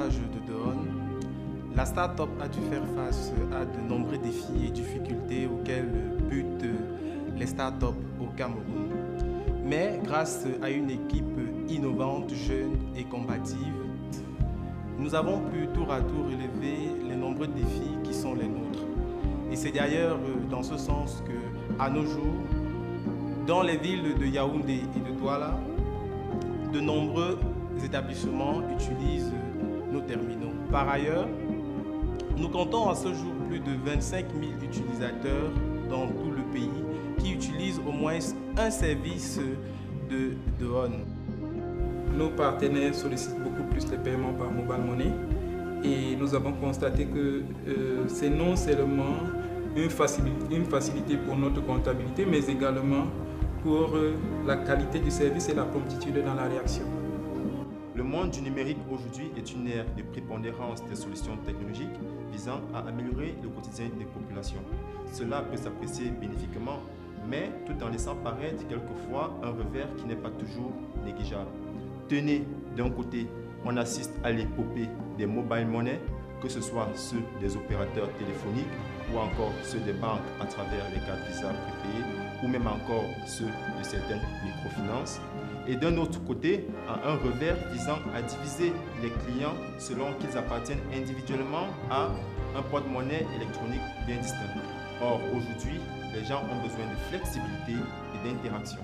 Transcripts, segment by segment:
passage de Dohon, la start-up a dû faire face à de nombreux défis et difficultés auxquels butent les start-up au Cameroun. Mais grâce à une équipe innovante, jeune et combative, nous avons pu tour à tour relever les nombreux défis qui sont les nôtres. Et c'est d'ailleurs dans ce sens que, à nos jours, dans les villes de Yaoundé et de Douala, de nombreux établissements utilisent nos terminaux. Par ailleurs, nous comptons à ce jour plus de 25 000 utilisateurs dans tout le pays qui utilisent au moins un service de Dohon. Nos partenaires sollicitent beaucoup plus les paiements par mobile money et nous avons constaté que c'est non seulement une facilité pour notre comptabilité, mais également pour la qualité du service et la promptitude dans la réaction. Le monde du numérique aujourd'hui est une ère de prépondérance des solutions technologiques visant à améliorer le quotidien des populations. Cela peut s'apprécier bénéfiquement, mais tout en laissant paraître quelquefois un revers qui n'est pas toujours négligeable. Tenez, d'un côté, on assiste à l'épopée des mobile money, que ce soit ceux des opérateurs téléphoniques ou encore ceux des banques à travers les cartes Visa prépayées ou même encore ceux de certaines microfinances. Et d'un autre côté, à un revers visant à diviser les clients selon qu'ils appartiennent individuellement à un porte-monnaie électronique bien distinct. Or, aujourd'hui, les gens ont besoin de flexibilité et d'interaction.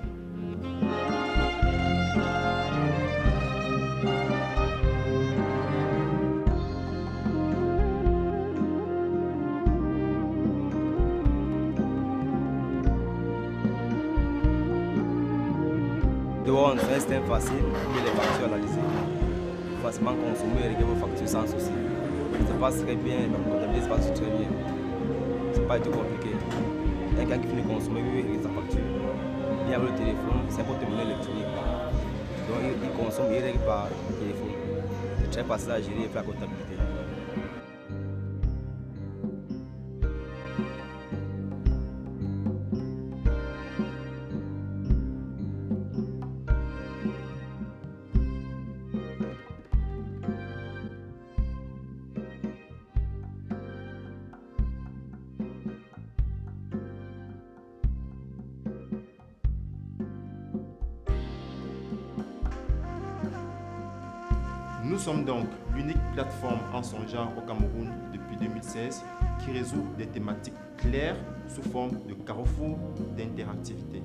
Dohon, c'est un système facile pour les factures analysées, facilement consommer et régler vos factures sans souci. Ça passe très bien, la comptabilité se passe très bien. C'est pas du tout compliqué. Quelqu'un qui finit de consommer, il règle sa facture. Il y a le téléphone, c'est un porte-monnaie électronique. Donc il consomme, il règle par téléphone. C'est très facile à gérer et faire la comptabilité. Nous sommes donc l'unique plateforme en son genre au Cameroun depuis 2016 qui résout des thématiques claires sous forme de carrefour d'interactivité.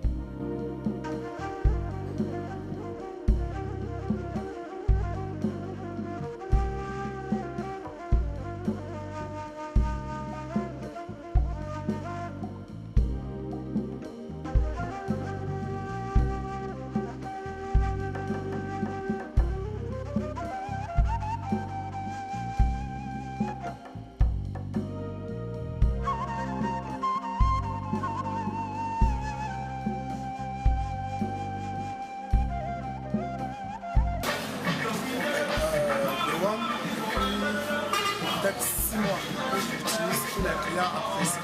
Peut-être 6 mois que j'utilise, tous les clients apprécient.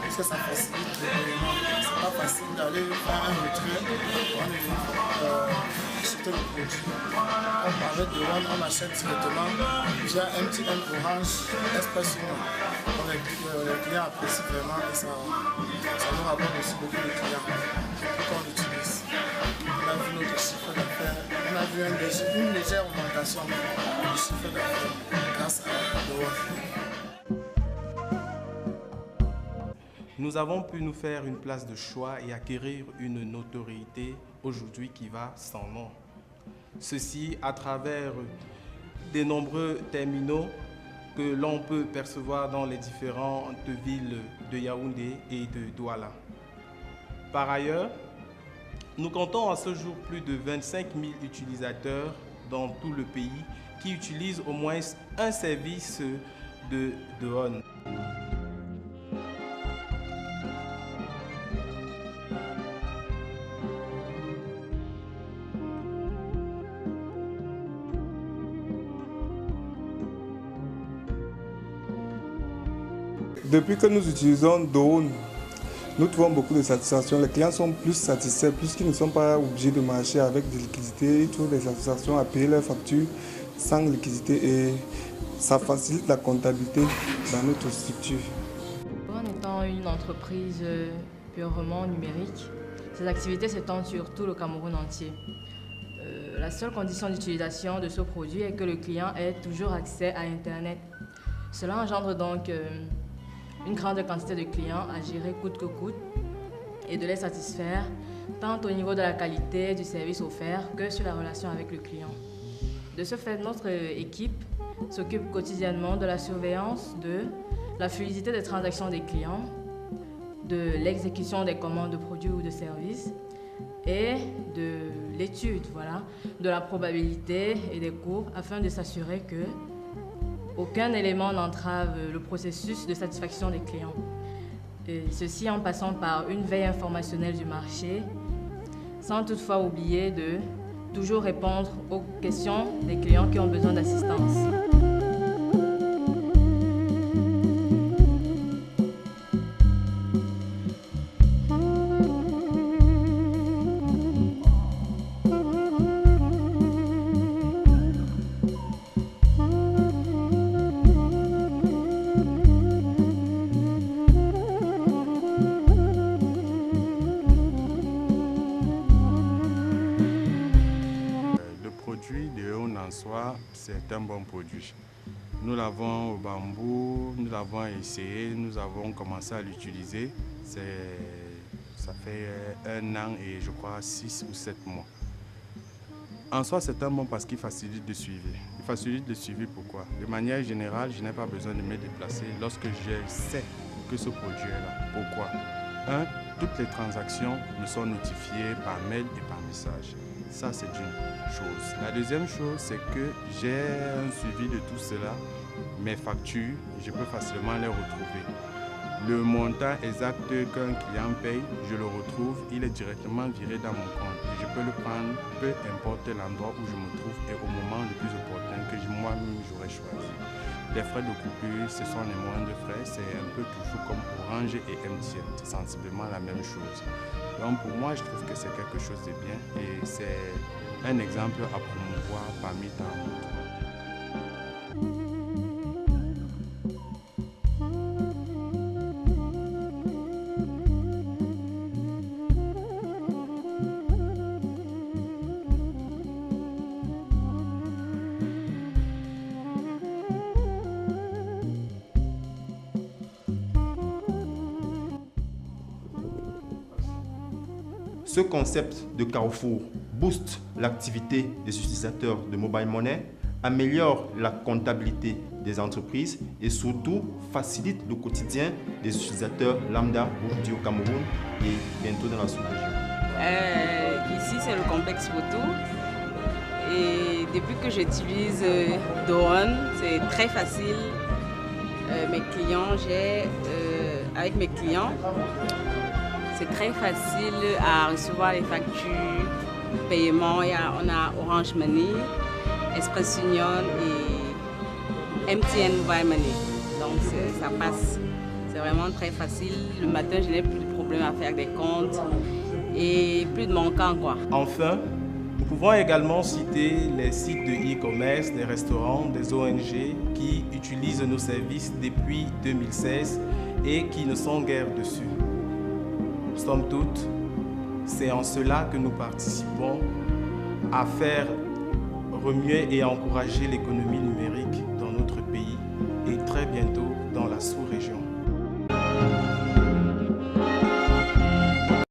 Parce que ça facilite le paiement. C'est pas facile d'aller faire un retrait pour acheter le produit. Avec Dohon, on achète directement via MTN Orange Express Union. Donc les clients apprécient vraiment et ça nous rapporte aussi beaucoup de clients. Depuis qu'on l'utilise, on a vu notre chiffre d'affaires, on a vu une légère augmentation du chiffre d'affaires grâce à Dohon. Nous avons pu nous faire une place de choix et acquérir une notoriété aujourd'hui qui va sans nom. Ceci à travers des nombreux terminaux que l'on peut percevoir dans les différentes villes de Yaoundé et de Douala. Par ailleurs, nous comptons à ce jour plus de 25 000 utilisateurs dans tout le pays qui utilisent au moins un service de Dohon. Depuis que nous utilisons Dohon, nous trouvons beaucoup de satisfaction. Les clients sont plus satisfaits puisqu'ils ne sont pas obligés de marcher avec des liquidités. Ils trouvent des satisfactions à payer leurs factures sans liquidité et ça facilite la comptabilité dans notre structure. En étant une entreprise purement numérique, ces activités s'étendent sur tout le Cameroun entier. La seule condition d'utilisation de ce produit est que le client ait toujours accès à Internet. Cela engendre donc une grande quantité de clients à gérer coûte que coûte et de les satisfaire tant au niveau de la qualité du service offert que sur la relation avec le client. De ce fait, notre équipe s'occupe quotidiennement de la surveillance de la fluidité des transactions des clients, de l'exécution des commandes de produits ou de services et de l'étude de la probabilité et des coûts afin de s'assurer que aucun élément n'entrave le processus de satisfaction des clients. Et ceci en passant par une veille informationnelle du marché, sans toutefois oublier de toujours répondre aux questions des clients qui ont besoin d'assistance. C'est un bon produit. Nous l'avons au bambou, nous l'avons essayé, nous avons commencé à l'utiliser. Ça fait 1 an et je crois 6 ou 7 mois. En soi, c'est un bon parce qu'il facilite le suivi. Il facilite le suivi pourquoi? De manière générale, je n'ai pas besoin de me déplacer lorsque je sais que ce produit est là. Pourquoi? 1. Toutes les transactions me sont notifiées par mail et par message. Ça, c'est une chose. La deuxième chose, c'est que j'ai un suivi de tout cela. Mes factures, je peux facilement les retrouver. Le montant exact qu'un client paye, je le retrouve. Il est directement viré dans mon compte. Et je peux le prendre, peu importe l'endroit où je me trouve et au moment le plus opportun que moi-même j'aurais choisi. Les frais de coupure, ce sont les moindres frais. C'est un peu toujours comme Orange et MTN. C'est sensiblement la même chose. Donc pour moi, je trouve que c'est quelque chose de bien et c'est un exemple à promouvoir parmi tant d'autres. Ce concept de Carrefour booste l'activité des utilisateurs de mobile money, améliore la comptabilité des entreprises et surtout facilite le quotidien des utilisateurs lambda aujourd'hui au Cameroun et bientôt dans la sous-région. Ici, c'est le complexe photo. Et depuis que j'utilise Doon, c'est très facile. Avec mes clients, c'est très facile à recevoir les factures, paiements. On a Orange Money, Express Union et MTN Mobile Money. Donc ça passe. C'est vraiment très facile. Le matin, je n'ai plus de problème à faire des comptes et plus de manquants, quoi. Enfin, nous pouvons également citer les sites de e-commerce, des restaurants, des ONG qui utilisent nos services depuis 2016 et qui ne sont guère dessus. Somme toute, c'est en cela que nous participons à faire remuer et encourager l'économie numérique dans notre pays et très bientôt dans la sous-région.